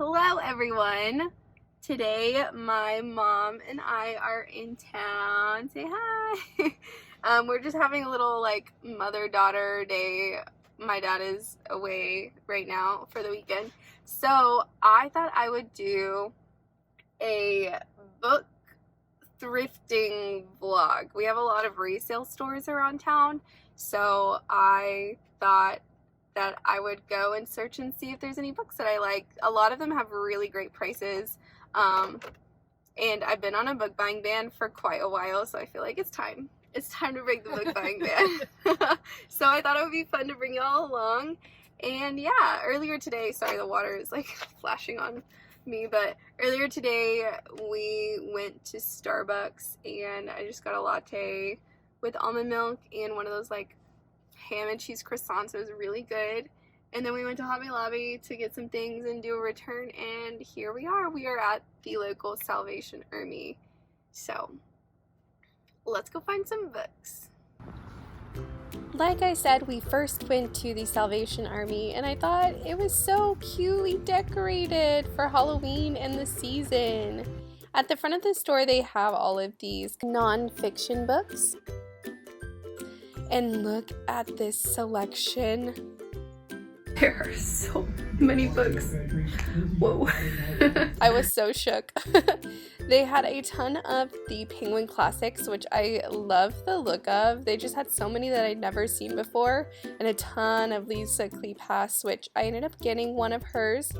Hello everyone! Today my mom and I are in town. Say hi! We're just having a little like mother-daughter day. My dad is away right now for the weekend. So I thought I would do a book thrifting vlog. We have a lot of resale stores around town, so I thought that I would go and search and see if there's any books that I like. A lot of them have really great prices, and I've been on a book buying ban for quite a while, so I feel like it's time to break the book buying ban. So I thought it would be fun to bring y'all along. And yeah, earlier today, sorry the water is like flashing on me, but earlier today we went to Starbucks and I just got a latte with almond milk and one of those like ham and cheese croissants. It was really good. And then we went to Hobby Lobby to get some things and do a return, and here we are. We are at the local Salvation Army. So let's go find some books. Like I said, we first went to the Salvation Army, and I thought it was so cutely decorated for Halloween and the season. At the front of the store, they have all of these non-fiction books. And look at this selection. There are so many books. Whoa. I was so shook. They had a ton of the Penguin Classics, which I love the look of. They just had so many that I'd never seen before, and a ton of Lisa Kleypas, which I ended up getting one of hers.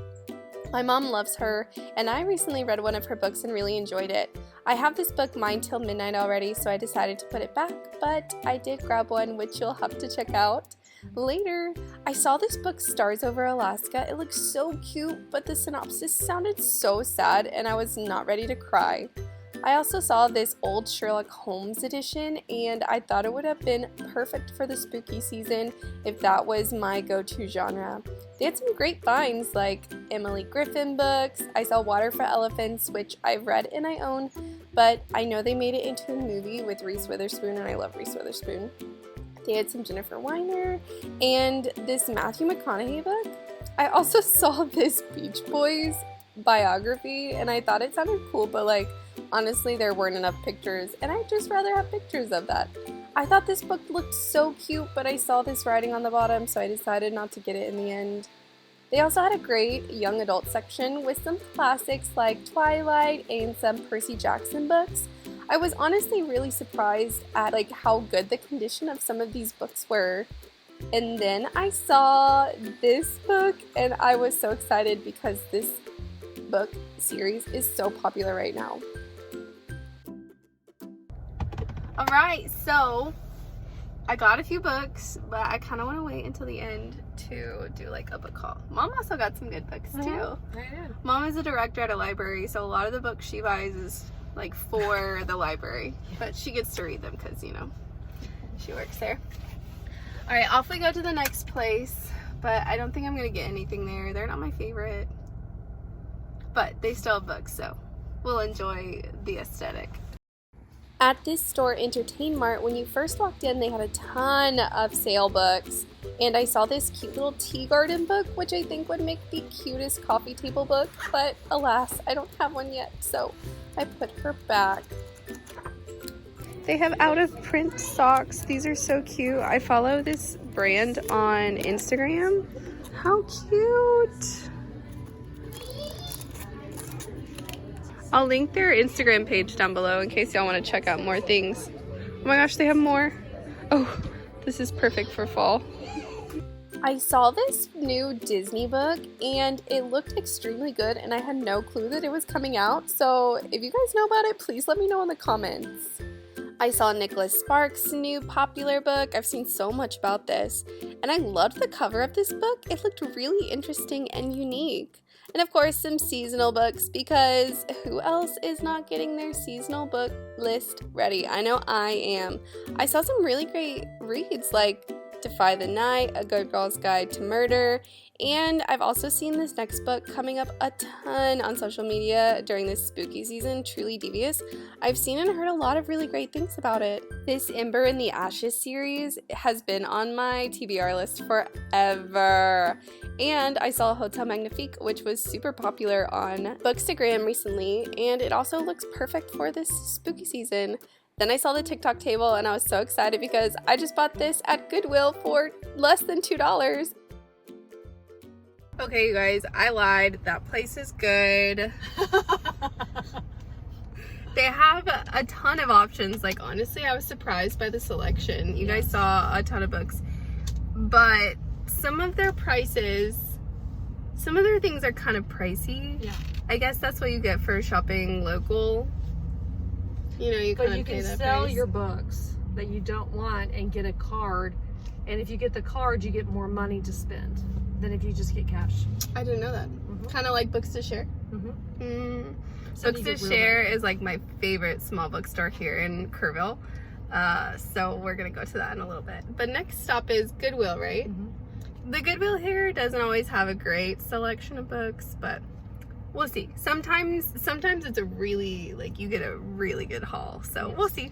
My mom loves her, and I recently read one of her books and really enjoyed it. I have this book, Mine Till Midnight, already, so I decided to put it back, but I did grab one, which you'll have to check out later. I saw this book, Stars Over Alaska. It looked so cute, but the synopsis sounded so sad, and I was not ready to cry. I also saw this old Sherlock Holmes edition, and I thought it would have been perfect for the spooky season if that was my go-to genre. They had some great finds like Emily Griffin books. I saw Water for Elephants, which I've read and I own, but I know they made it into a movie with Reese Witherspoon, and I love Reese Witherspoon. They had some Jennifer Weiner and this Matthew McConaughey book. I also saw this Beach Boys biography, and I thought it sounded cool, but like honestly there weren't enough pictures, and I'd just rather have pictures of that. I thought this book looked so cute, but I saw this writing on the bottom, so I decided not to get it in the end. They also had a great young adult section with some classics like Twilight and some Percy Jackson books. I was honestly really surprised at like how good the condition of some of these books were. And then I saw this book, and I was so excited because this book series is so popular right now. Alright, so I got a few books, but I kind of want to wait until the end to do like a book haul. Mom also got some good books too. I did. Mom is a director at a library, so a lot of the books she buys is like for the library, but she gets to read them because, you know, she works there. Alright, off we go to the next place, but I don't think I'm going to get anything there. They're not my favorite, but they still have books, so we'll enjoy the aesthetic. At this store, Entertain Mart, when you first walked in, they had a ton of sale books, and I saw this cute little tea garden book, which I think would make the cutest coffee table book, but alas, I don't have one yet, so I put her back. They have out of print socks. These are so cute. I follow this brand on Instagram. How cute! I'll link their Instagram page down below in case y'all want to check out more things. Oh my gosh, they have more. Oh, this is perfect for fall. I saw this new Disney book and it looked extremely good, and I had no clue that it was coming out. So if you guys know about it, please let me know in the comments. I saw Nicholas Sparks' new popular book. I've seen so much about this, and I loved the cover of this book. It looked really interesting and unique. And of course, some seasonal books, because who else is not getting their seasonal book list ready? I know I am. I saw some really great reads like Defy the Night, A Good Girl's Guide to Murder, and I've also seen this next book coming up a ton on social media during this spooky season, Truly Devious. I've seen and heard a lot of really great things about it. This Ember in the Ashes series has been on my TBR list forever. And I saw Hotel Magnifique, which was super popular on Bookstagram recently, and it also looks perfect for this spooky season. Then I saw the TikTok table and I was so excited because I just bought this at Goodwill for less than $2. Okay, you guys, I lied. That place is good. They have a ton of options. Like, honestly, I was surprised by the selection. You guys saw a ton of books. But some of their prices, some of their things are kind of pricey. Yeah. I guess that's what you get for shopping local. You know, you kind of pay that price. But you can sell your books that you don't want and get a card. And if you get the card, you get more money to spend than if you just get cash. I didn't know that. Mm-hmm. Kind of like Books to Share. Mm-hmm. Books to Share is like my favorite small bookstore here in Kerrville. So we're going to go to that in a little bit. But next stop is Goodwill, right? Mm-hmm. The Goodwill here doesn't always have a great selection of books, but we'll see. Sometimes it's a really, like, you get a really good haul. So we'll see.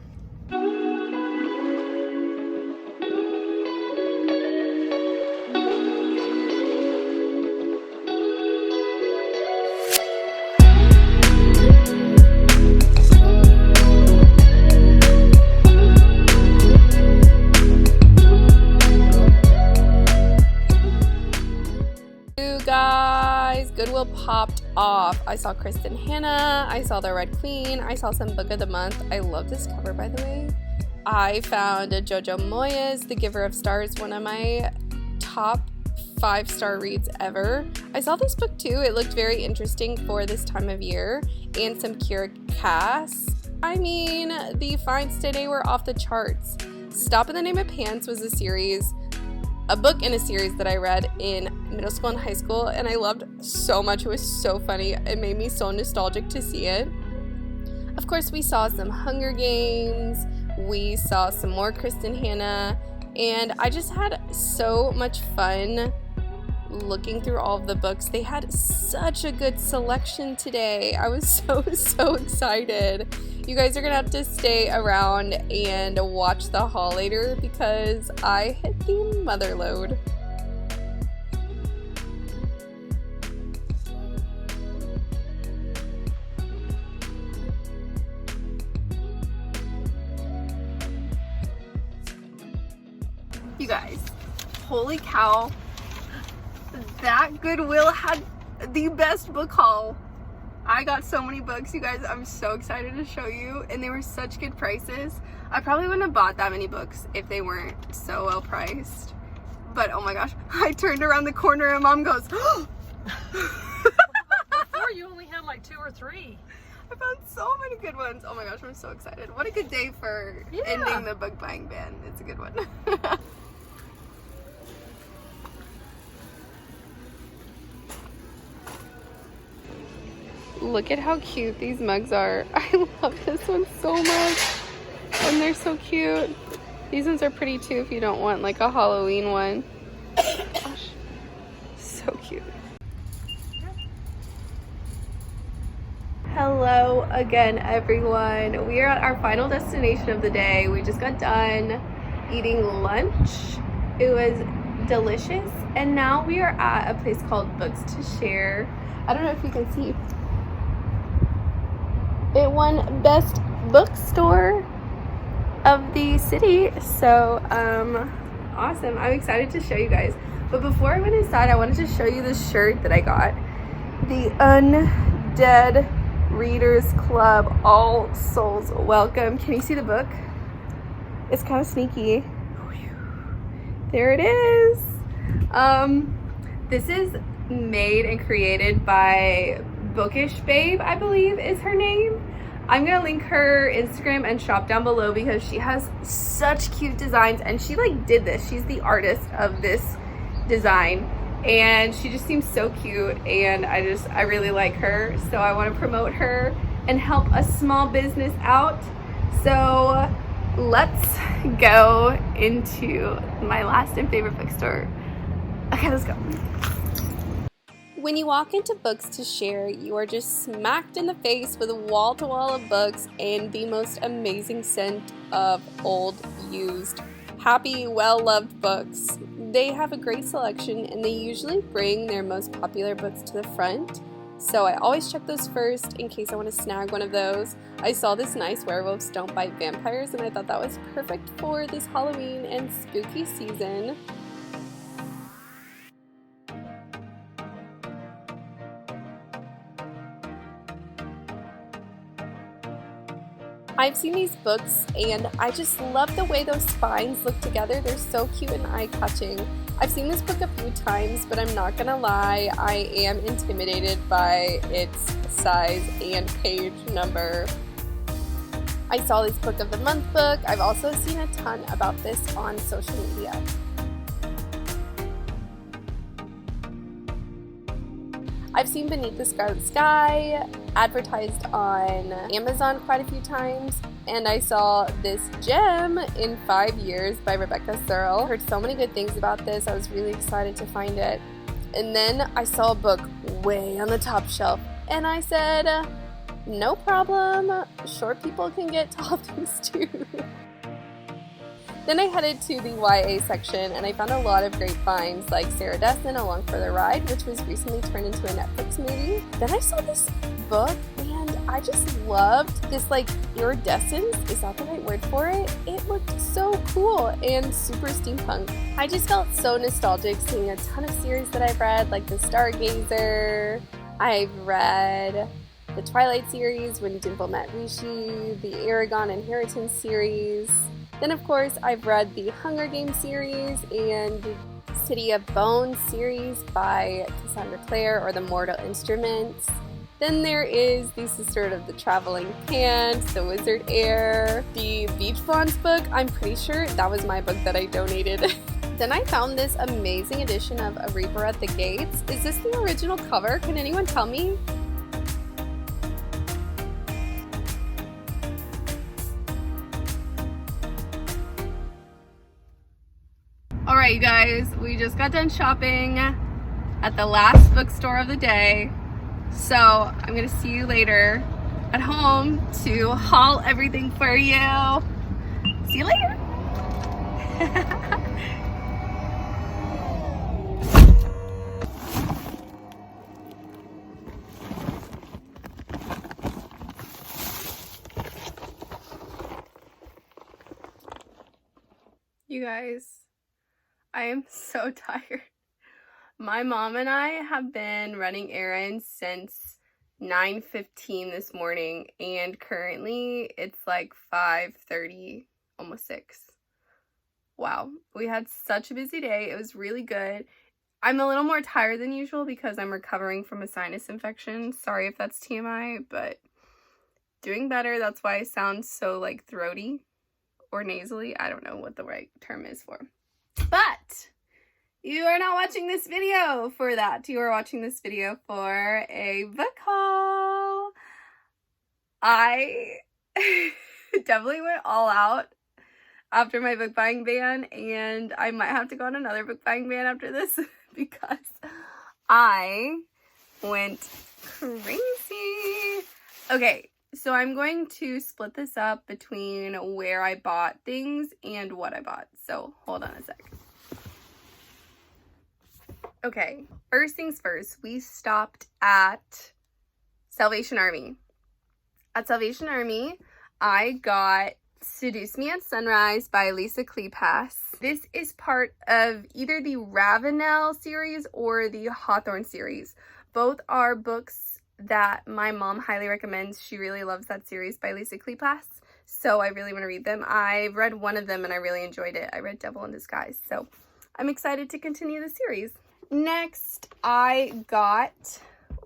Goodwill popped off. I saw Kristen Hannah, I saw the Red Queen, I saw some Book of the Month. I love this cover, by the way. I found a Jojo Moyes, The Giver of Stars, one of my top 5-star reads ever. I saw this book too. It looked very interesting for this time of year. And some Kira Cass. I mean, the finds today were off the charts. Stop in the Name of Pants was a book in a series that I read in middle school and high school, and I loved so much. It was so funny. It made me so nostalgic to see it. Of course, we saw some Hunger Games. We saw some more Kristen Hannah, and I just had so much fun looking through all of the books. They had such a good selection today. I was so excited. You guys are gonna have to stay around and watch the haul later because I hit the mother load. You guys, holy cow, that Goodwill had the best book haul. I got so many books, you guys. I'm so excited to show you, and they were such good prices. I probably wouldn't have bought that many books if they weren't so well priced. But oh my gosh, I turned around the corner and Mom goes, oh! Before you only had like 2 or 3. I found so many good ones. Oh my gosh, I'm so excited. What a good day for ending the book buying ban. It's a good one. Look at how cute these mugs are. I love this one so much. And they're so cute. These ones are pretty too if you don't want like a Halloween one. Gosh, so cute. Hello again, everyone. We are at our final destination of the day. We just got done eating lunch. It was delicious. And now we are at a place called Books to Share. I don't know if you can see. It won Best Bookstore of the city. So, awesome. I'm excited to show you guys. But before I went inside, I wanted to show you this shirt that I got. The Undead Readers Club All Souls Welcome. Can you see the book? It's kind of sneaky. There it is. This is made and created by Bookish Babe, I believe is her name. I'm gonna link her Instagram and shop down below because she has such cute designs, and she like did this. She's the artist of this design, and she just seems so cute, and I really like her, so I want to promote her and help a small business out. So let's go into my last and favorite bookstore. Okay, let's go. When you walk into Books to Share, you are just smacked in the face with a wall-to-wall of books and the most amazing scent of old, used, happy, well-loved books. They have a great selection and they usually bring their most popular books to the front, so I always check those first in case I want to snag one of those. I saw this nice Werewolves Don't Bite Vampires and I thought that was perfect for this Halloween and spooky season. I've seen these books and I just love the way those spines look together. They're so cute and eye-catching. I've seen this book a few times, but I'm not gonna lie, I am intimidated by its size and page number. I saw this Book of the Month book. I've also seen a ton about this on social media. I've seen Beneath the Scarlet Sky advertised on Amazon quite a few times, and I saw this gem in 5 Years by Rebecca Searle. I heard so many good things about this. I was really excited to find it. And then I saw a book way on the top shelf, and I said, no problem, short people can get tall things too. Then I headed to the YA section and I found a lot of great finds like Sarah Dessen, Along for the Ride, which was recently turned into a Netflix movie. Then I saw this book and I just loved this iridescence, is that the right word for it? It looked so cool and super steampunk. I just felt so nostalgic seeing a ton of series that I've read, like The Stargazer. I've read the Twilight series, When Dimple Met Rishi, the Aragon Inheritance series. Then, of course, I've read the Hunger Games series and City of Bones series by Cassandra Clare, or The Mortal Instruments. Then there is the Sisterhood of the Traveling Pants, The Wizard Heir, the Beach Blondes book. I'm pretty sure that was my book that I donated. Then I found this amazing edition of A Reaper at the Gates. Is this the original cover? Can anyone tell me? Alright, you guys, we just got done shopping at the last bookstore of the day, so I'm gonna see you later at home to haul everything for you. See you later. You guys, I am so tired. My mom and I have been running errands since 9:15 this morning, and currently it's like 5:30, almost 6. Wow, we had such a busy day. It was really good. I'm a little more tired than usual because I'm recovering from a sinus infection. Sorry if that's TMI, but doing better. That's why I sound so throaty or nasally. I don't know what the right term is for. But you are not watching this video for that. You are watching this video for a book haul. I definitely went all out after my book buying ban, and I might have to go on another book buying ban after this because I went crazy. Okay, so I'm going to split this up between where I bought things and what I bought. So hold on a sec. Okay, first things first, we stopped at Salvation Army. At Salvation Army, I got Seduce Me at Sunrise by Elise. This is part of either the Ravenel series or the Hawthorne series. Both are books that my mom highly recommends. She really loves that series by Elise, so I really want to read them. I've read one of them and I really enjoyed it. I read Devil in Disguise, so I'm excited to continue the series. Next, I got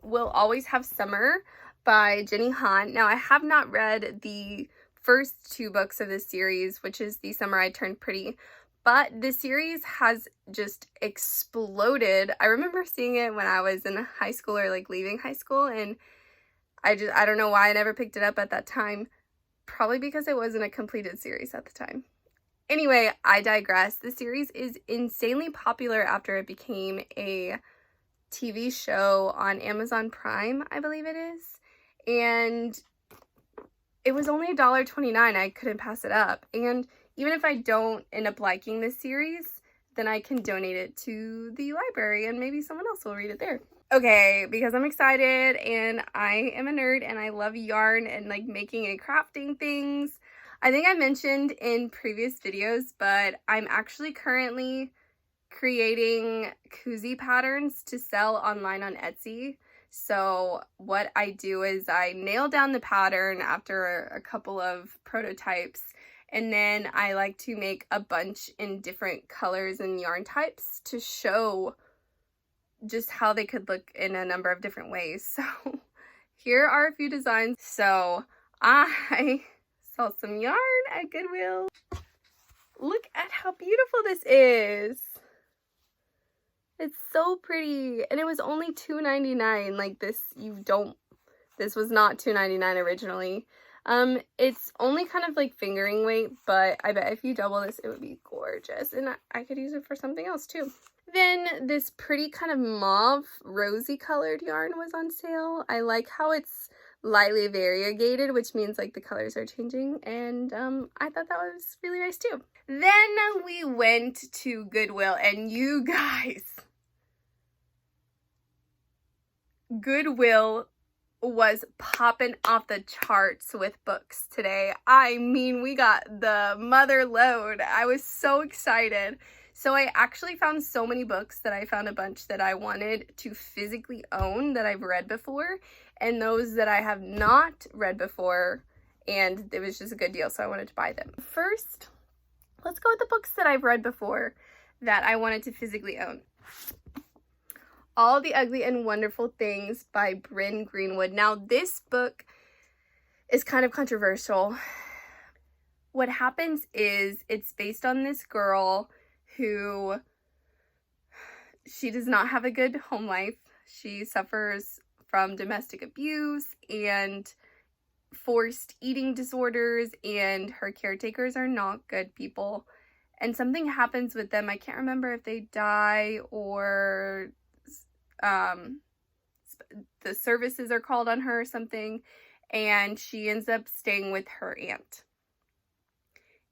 We'll Always Have Summer by Jenny Han. Now, I have not read the first 2 books of this series, which is The Summer I Turned Pretty, but this series has just exploded. I remember seeing it when I was in high school or leaving high school, and I don't know why I never picked it up at that time, Probably because it wasn't a completed series at the time. Anyway, I digress. The series is insanely popular after it became a TV show on Amazon Prime, I believe it is. And it was only $1.29. I couldn't pass it up. And even if I don't end up liking this series, then I can donate it to the library and maybe someone else will read it there. Okay, because I'm excited and I am a nerd and I love yarn and like making and crafting things. I think I mentioned in previous videos, but I'm actually currently creating koozie patterns to sell online on Etsy. So what I do is I nail down the pattern after a couple of prototypes, and then I like to make a bunch in different colors and yarn types to show just how they could look in a number of different ways. So here are a few designs. So I saw some yarn at Goodwill. Look at how beautiful this is. It's so pretty, and it was only $2.99. Like this was not $2.99 originally. It's only kind of like fingering weight, but I bet if you double this, it would be gorgeous, and I could use it for something else too. Then this pretty kind of mauve, rosy colored yarn was on sale. I like how it's lightly variegated, which means like the colors are changing, and I thought that was really nice too. Then we went to Goodwill, and you guys, Goodwill was popping off the charts with books today. I mean, we got the mother load. I was so excited. So I actually found so many books that I found a bunch that I wanted to physically own that I've read before, and those that I have not read before, and it was just a good deal, so I wanted to buy them. First, let's go with the books that I've read before that I wanted to physically own. All the Ugly and Wonderful Things by Bryn Greenwood. Now, this book is kind of controversial. What happens is it's based on this girl who, she does not have a good home life. She suffers from domestic abuse and forced eating disorders, and her caretakers are not good people. And something happens with them. I can't remember if they die or the services are called on her or something, and she ends up staying with her aunt.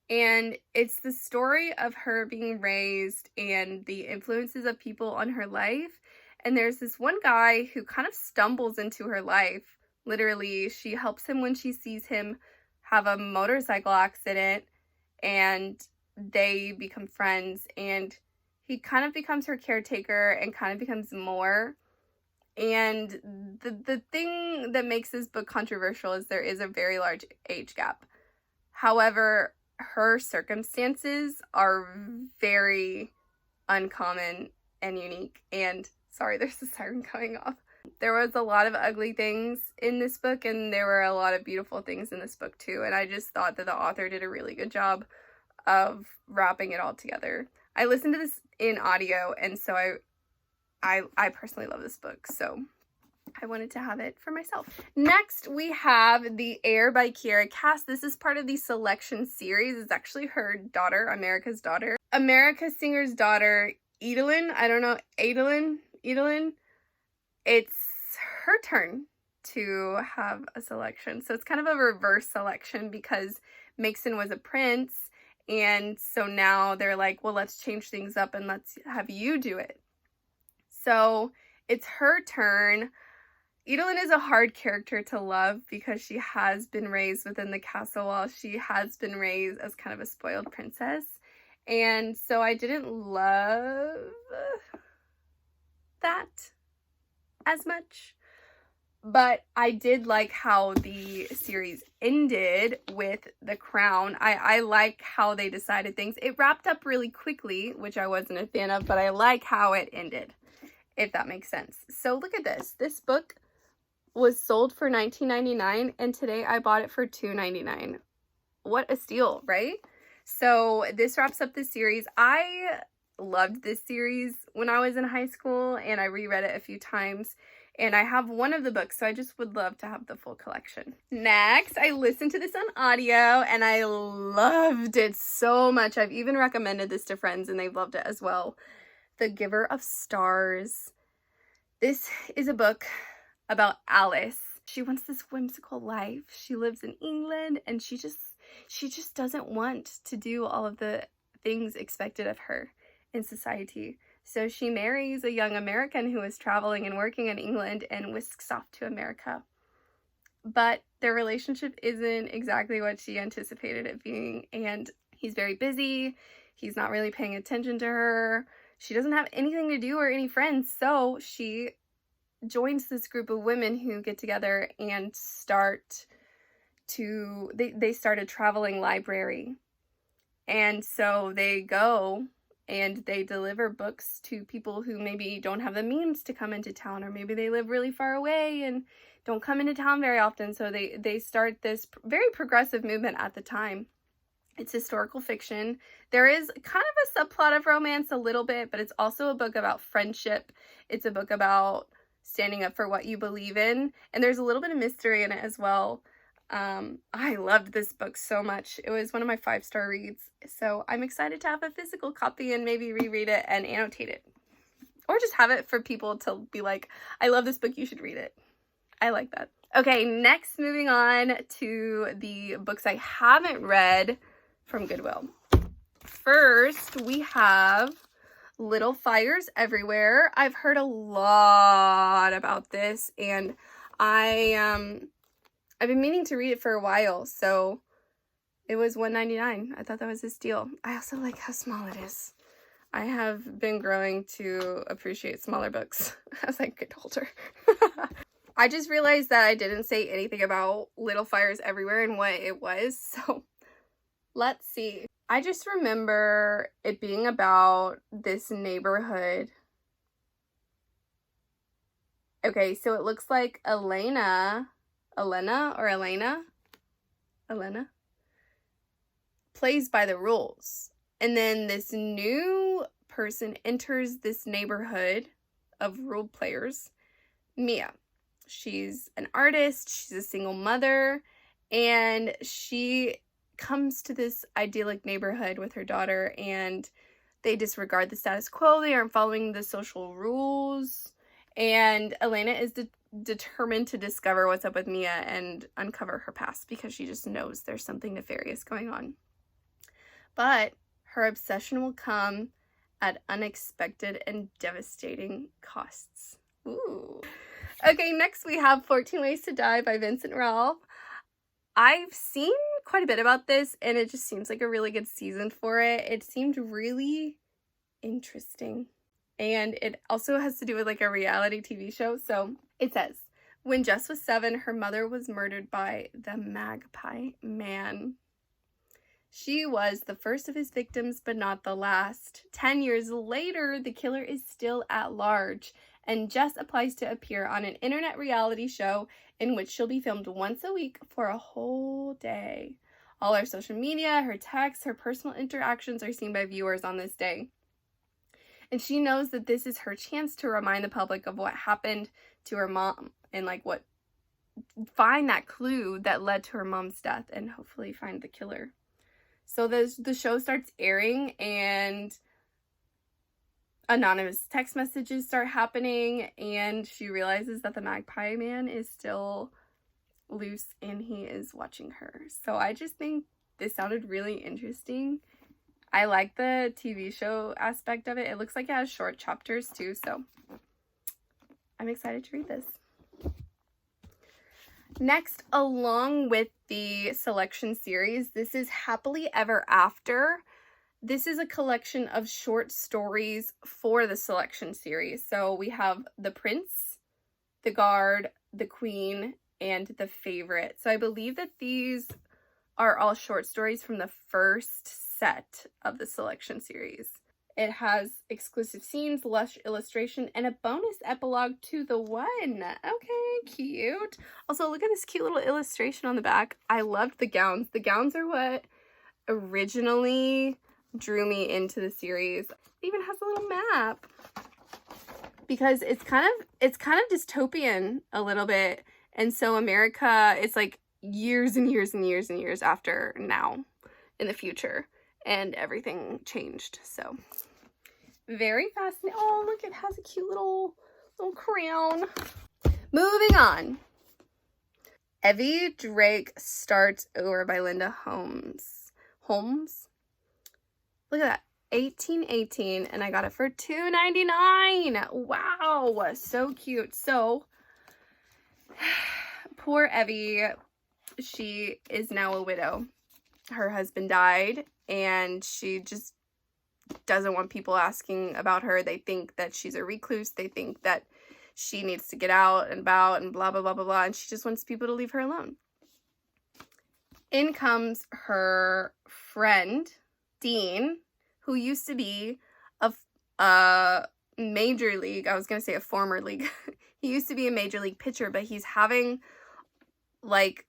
And it's the story of her being raised and the influences of people on her life. And there's this one guy who kind of stumbles into her life. Literally, she helps him when she sees him have a motorcycle accident, and they become friends, and he kind of becomes her caretaker and kind of becomes more. And the thing that makes this book controversial is there is a very large age gap. However, her circumstances are very uncommon and unique. And sorry, there's a siren going off. There was a lot of ugly things in this book, and there were a lot of beautiful things in this book too. And I just thought that the author did a really good job of wrapping it all together. I listened to this in audio, and so I personally love this book, so I wanted to have it for myself. Next, we have The Air by Kiera Cass. This is part of the Selection series. It's actually her daughter, America's daughter. America Singer's daughter, Edelyn. I don't know, Edelyn. It's her turn to have a selection. So it's kind of a reverse selection because Mason was a prince. And so now they're like, well, let's change things up and let's have you do it. So it's her turn. Edelyn is a hard character to love because she has been raised within the castle while she has been raised as kind of a spoiled princess. And so I didn't love that as much. But I did like how the series ended with the crown. I like how they decided things. It wrapped up really quickly, which I wasn't a fan of, but I like how it ended, if that makes sense. So look at this. This book was sold for $19.99, and today I bought it for $2.99. What a steal, right? So this wraps up the series. I loved this series when I was in high school, and I reread it a few times. And I have one of the books, so I just would love to have the full collection. Next, I listened to this on audio, and I loved it so much. I've even recommended this to friends, and they've loved it as well. The Giver of Stars. This is a book about Alice. She wants this whimsical life. She lives in England, and she just doesn't want to do all of the things expected of her in society. So she marries a young American who is traveling and working in England and whisks off to America. But their relationship isn't exactly what she anticipated it being, and he's very busy. He's not really paying attention to her. She doesn't have anything to do or any friends, so she joins this group of women who get together and they start a traveling library. And so they go and they deliver books to people who maybe don't have the means to come into town, or maybe they live really far away and don't come into town very often. So they start this very progressive movement at the time. It's historical fiction. There is kind of a subplot of romance a little bit, but it's also a book about friendship. It's a book about standing up for what you believe in, and there's a little bit of mystery in it as well. I loved this book so much. It was one of my 5-star reads, so I'm excited to have a physical copy and maybe reread it and annotate it, or just have it for people to be like, I love this book, you should read it. I like that. Okay, next, moving on to the books I haven't read from Goodwill. First, we have Little Fires Everywhere. I've heard a lot about this, and I've been meaning to read it for a while, so it was $1.99. I thought that was a steal. I also like how small it is. I have been growing to appreciate smaller books as I get older. I just realized that I didn't say anything about Little Fires Everywhere and what it was, so let's see. I just remember it being about this neighborhood. Okay, so it looks like Elena plays by the rules. And then this new person enters this neighborhood of role players, Mia. She's an artist, she's a single mother, and she comes to this idyllic neighborhood with her daughter, and they disregard the status quo. They aren't following the social rules, and Elena is determined to discover what's up with Mia and uncover her past, because she just knows there's something nefarious going on. But her obsession will come at unexpected and devastating costs. Ooh. Okay, next we have 14 Ways to Die by Vincent Ralph. I've seen quite a bit about this, and it just seems like a really good season for it. It seemed really interesting. And it also has to do with like a reality TV show. So it says, when Jess was 7, her mother was murdered by the Magpie Man. She was the first of his victims, but not the last. 10 years later, the killer is still at large, and Jess applies to appear on an internet reality show in which she'll be filmed once a week for a whole day. All her social media, her texts, her personal interactions are seen by viewers on this day. And she knows that this is her chance to remind the public of what happened to her mom and find that clue that led to her mom's death and hopefully find the killer. So the show starts airing, and anonymous text messages start happening, and she realizes that the Magpie Man is still loose and he is watching her. So I just think this sounded really interesting. I like the TV show aspect of it. It looks like it has short chapters too, so I'm excited to read this. Next, along with the selection series, this is Happily Ever After. This is a collection of short stories for the selection series. So we have The Prince, The Guard, The Queen, and The Favorite. So I believe that these are all short stories from the first set of the selection series. It has exclusive scenes, lush illustration, and a bonus epilogue to the one. Okay, cute. Also, look at this cute little illustration on the back. I loved the gowns. The gowns are what originally drew me into the series. It even has a little map. because it's kind of dystopian a little bit. And so America is like years and years and years and years after now in the future, and everything changed. So very fascinating. Oh, look, it has a cute little crown. Moving on. Evie Drake Starts Over by Linda Holmes. Look at that. 1818, and I got it for $2.99. Wow, so cute. So poor Evie, she is now a widow. Her husband died, and she just doesn't want people asking about her. They think that she's a recluse. They think that she needs to get out and about and blah, blah, blah, blah, blah, and she just wants people to leave her alone. In comes her friend, Dean, who used to be a major league, I was going to say a former league. He used to be a major league pitcher, but he's having like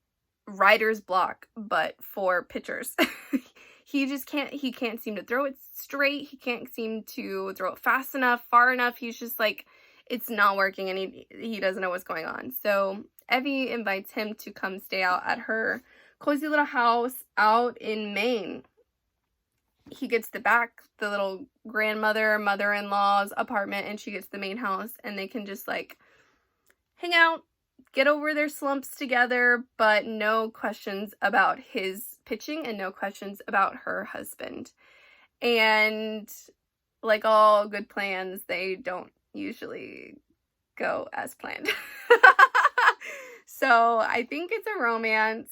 writer's block, but for pitchers. He can't seem to throw it straight. He can't seem to throw it fast enough, far enough. He's just like, it's not working, and he doesn't know what's going on. So Evie invites him to come stay out at her cozy little house out in Maine. He gets the little grandmother, mother-in-law's apartment, and she gets the main house, and they can just like hang out, get over their slumps together, but no questions about his pitching and no questions about her husband. And like all good plans, they don't usually go as planned. So I think it's a romance.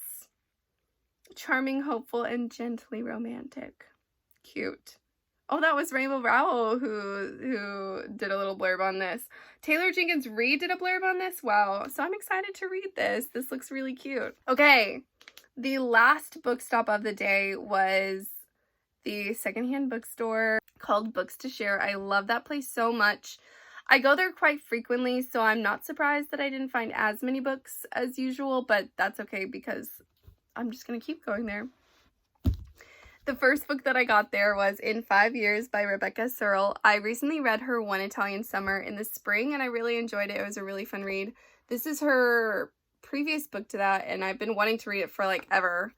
Charming, hopeful, and gently romantic. Cute. Oh, that was Rainbow Rowell who did a little blurb on this. Taylor Jenkins Reid did a blurb on this. Wow. So I'm excited to read this. This looks really cute. Okay. The last book stop of the day was the secondhand bookstore called Books to Share. I love that place so much. I go there quite frequently, so I'm not surprised that I didn't find as many books as usual, but that's okay because I'm just going to keep going there. The first book that I got there was In 5 Years by Rebecca Searle. I recently read her One Italian Summer in the spring, and I really enjoyed it. It was a really fun read. This is her previous book to that, and I've been wanting to read it for like ever.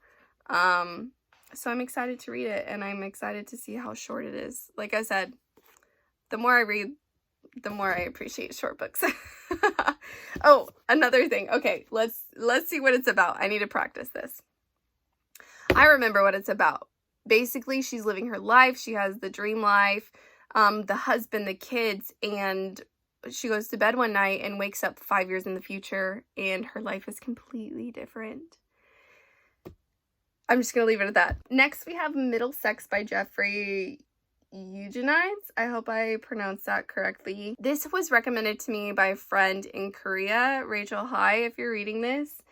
So I'm excited to read it, and I'm excited to see how short it is. Like I said, the more I read, the more I appreciate short books. Oh, another thing. Okay, let's see what it's about. I need to practice this. I remember what it's about. Basically, she's living her life. She has the dream life, the husband, the kids, and she goes to bed one night and wakes up 5 years in the future, and her life is completely different. I'm just going to leave it at that. Next, we have Middle Sex by Jeffrey Eugenides. I hope I pronounced that correctly. This was recommended to me by a friend in Korea. Rachel, hi, if you're reading this.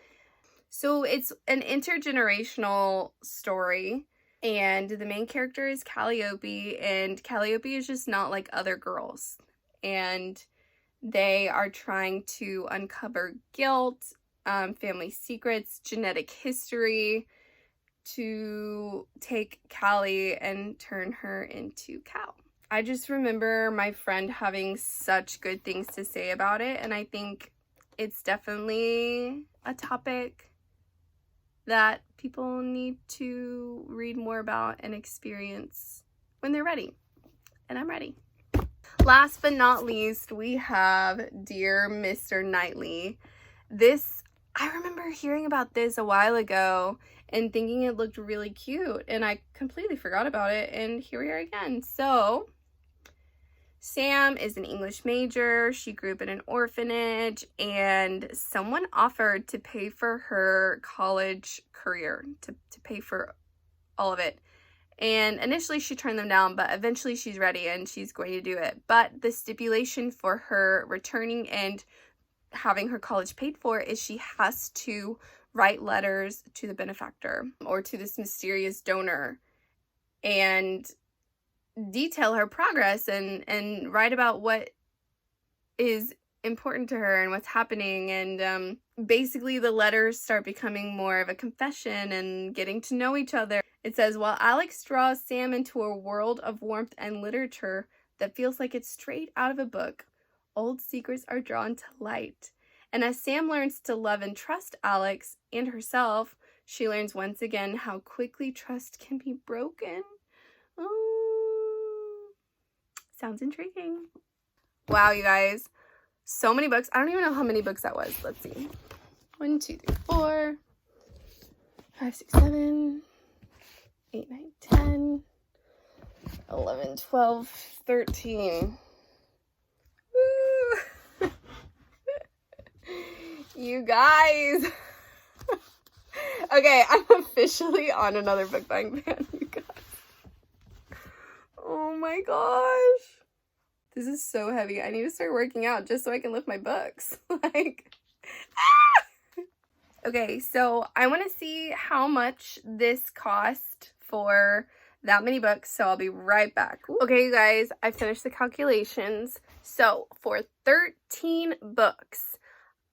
So it's an intergenerational story. And the main character is Calliope, and Calliope is just not like other girls. And they are trying to uncover guilt, family secrets, genetic history, to take Callie and turn her into Cal. I just remember my friend having such good things to say about it, and I think it's definitely a topic that people need to read more about and experience when they're ready. And I'm ready. Last but not least, we have Dear Mr. Knightley. I remember hearing about this a while ago and thinking it looked really cute, and I completely forgot about it, and here we are again. So Sam is an English major. She grew up in an orphanage, and someone offered to pay for her college career, to pay for all of it. And initially she turned them down, but eventually she's ready and she's going to do it. But the stipulation for her returning and having her college paid for is she has to write letters to the benefactor or to this mysterious donor and detail her progress and write about what is important to her and what's happening. And basically the letters start becoming more of a confession and getting to know each other. It says, while Alex draws Sam into a world of warmth and literature that feels like it's straight out of a book, old secrets are drawn to light. And as Sam learns to love and trust Alex and herself, she learns once again how quickly trust can be broken. Oh, sounds intriguing. Wow, you guys. So many books. I don't even know how many books that was. Let's see. 1, 2, 3, 4, 5, 6, 7, 8, 9, 10, 11, 12, 13. Woo! You guys. Okay, I'm officially on another book buying ban, you guys. Oh my gosh. This is so heavy. I need to start working out just so I can lift my books. Like, ah! Okay, so I want to see how much this cost for that many books, so I'll be right back. Okay, you guys, I finished the calculations. So for 13 books,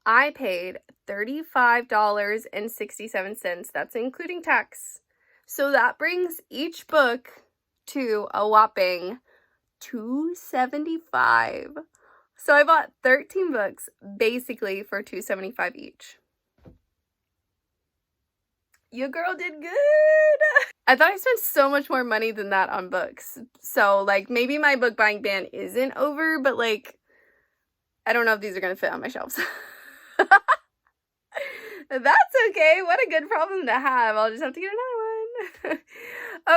I paid $35.67. That's including tax. So that brings each book to a whopping $275. So I bought 13 books basically for $275 each. Your girl did good. I thought I spent so much more money than that on books. So like maybe my book buying ban isn't over, but like I don't know if these are gonna fit on my shelves. That's okay. What a good problem to have. I'll just have to get another one.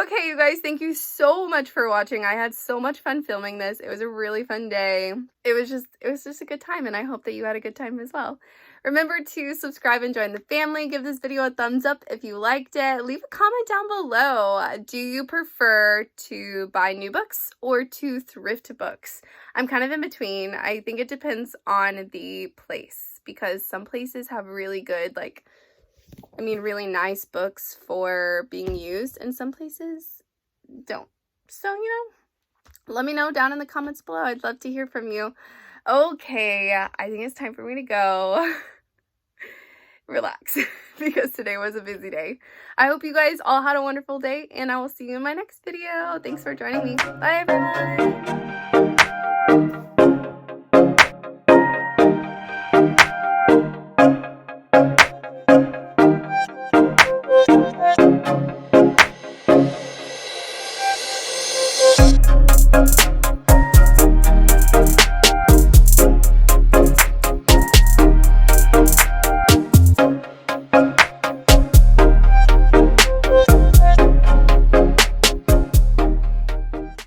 Okay, you guys, thank you so much for watching. I had so much fun filming this. It was a really fun day. It was just a good time, and I hope that you had a good time as well. Remember to subscribe and join the family. Give this video a thumbs up if you liked it. Leave a comment down below. Do you prefer to buy new books or to thrift books? I'm kind of in between. I think it depends on the place, because some places have really good, like, really nice books for being used, and some places don't. So, let me know down in the comments below. I'd love to hear from you. Okay, I think it's time for me to go. Relax, because today was a busy day. I hope you guys all had a wonderful day, and I will see you in my next video. Thanks for joining me. Bye, everyone.